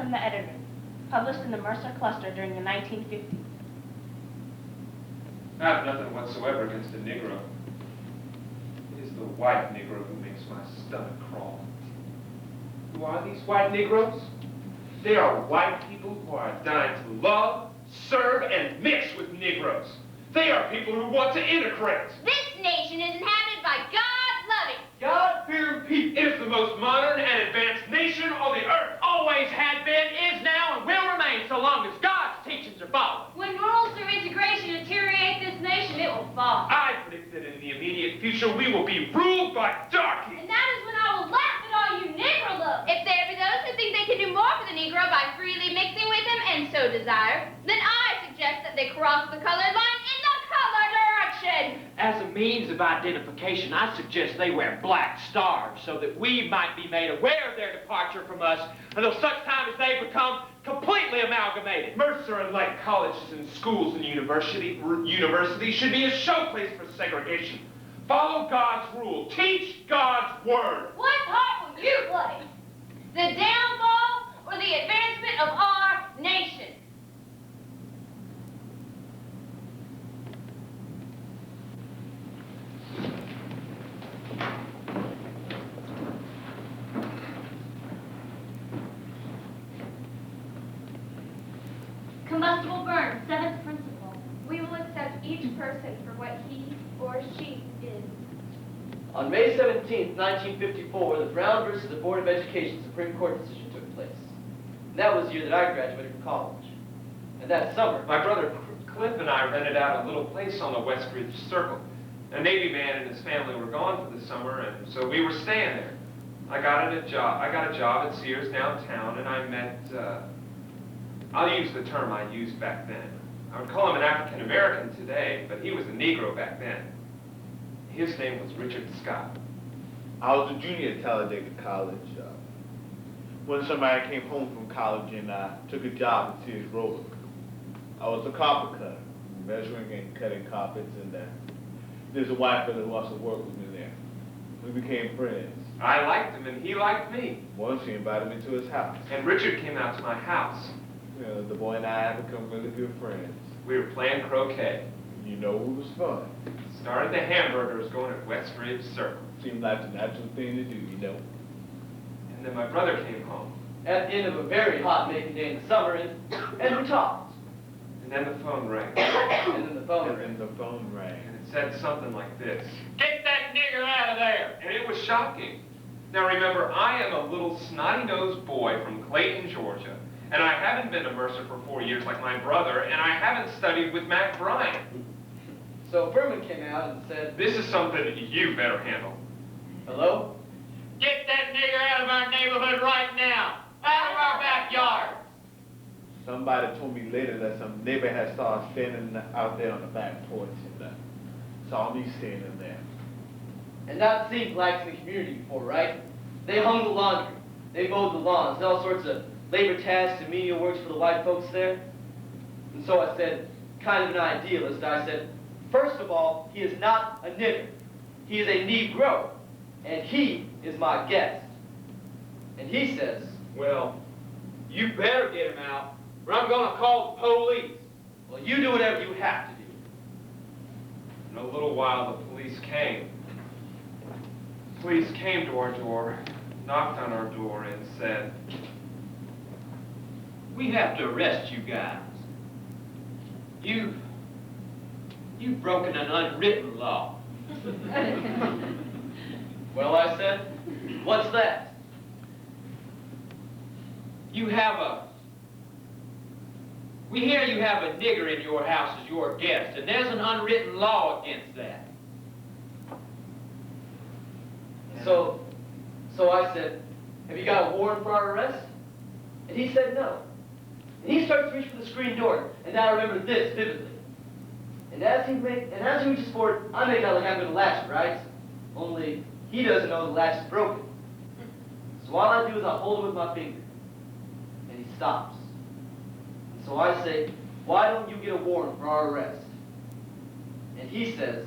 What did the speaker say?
from the editor, published in the Mercer cluster during the 1950s. I have nothing whatsoever against the Negro. It is the white Negro who makes my stomach crawl. Who are these white Negroes? They are white people who are dying to love, serve, and mix with Negroes. They are people who want to integrate. This nation is inhabited by God-loving, God-fearing people. It is the most modern and advanced nation on the earth. Always had been, is now, and will remain so long as God's teachings are followed. When rules through integration deteriorate this nation, it will fall. I predict that in the immediate future we will be ruled by darkies. And that is when I will laugh at all you Negro lovers. If there be those who think they can do more for the Negro by freely mixing with him and so desire, then I suggest that they cross the colored line in the color direction. As a means of identification, I suggest they wear black stars so that we might be made aware of their departure from us until such time as they become completely amalgamated. Mercer and like colleges and schools and universities should be a showplace for segregation. Follow God's rule. Teach God's word. What part will you play? The downfall or the advancement of our nation? Combustible burn, seventh principle. We will accept each person for what he or she is. On May 17, 1954, the Brown versus the Board of Education Supreme Court decision took place. And that was the year that I graduated from college. And that summer, My brother Cliff and I rented out a little place on the West Ridge Circle. A Navy man and his family were gone for the summer, and so we were staying there. I got a job at Sears downtown, and I met, I'll use the term I used back then. I would call him an African American today, but he was a Negro back then. His name was Richard Scott. I was a junior at Talladega College. One summer I came home from college and took a job at Sears Roller. I was a carpet cutter, measuring and cutting carpets, and there's a white fellow who also worked with me there. We became friends. I liked him, and he liked me. Once he invited me to his house. And Richard came out to my house. The boy and I have become really good friends. We were playing croquet. You know, it was fun. Started the hamburgers going at West Ridge Circle. Seemed like the natural thing to do, you know. And then my brother came home. at the end of a very hot Macon day in the summer, and we talked. And then the phone rang. And then the phone rang. And the phone rang. And it said something like this. Get that nigger out of there! And it was shocking. Now remember, I am a little snotty-nosed boy from Clayton, Georgia, and I haven't been to Mercer for 4 years like my brother, and I haven't studied with Mac Bryan. So Furman came out and said, This is something you better handle. hello? Get that nigger out of our neighborhood right now! Out of our backyard! Somebody told me later that some neighbor had saw us standing out there on the back porch and saw me standing there. And not seen blacks in the community before, right? They hung the laundry, they mowed the lawns, all sorts of labor tasks and menial works for the white folks there. And so I said, kind of an idealist, I said, first of all, he is not a nigger. He is a Negro, and he is my guest. And he says, Well, you better get him out, or I'm gonna call the police. well, you do whatever you have to do. In a little while, the police came. Police came to our door, knocked on our door, and said, We have to arrest you guys. You've broken an unwritten law. Well, I said, what's that? We hear you have a nigger in your house as your guest, and there's an unwritten law against that. So I said, have you got a warrant for our arrest? And he said no. And he starts to reach for the screen door, and now I remember this vividly. And as he reaches for it, I make out like I'm going to latch it, right? Only he doesn't know the latch is broken. So all I do is I hold it with my finger, and he stops. And so I say, why don't you get a warrant for our arrest? And he says,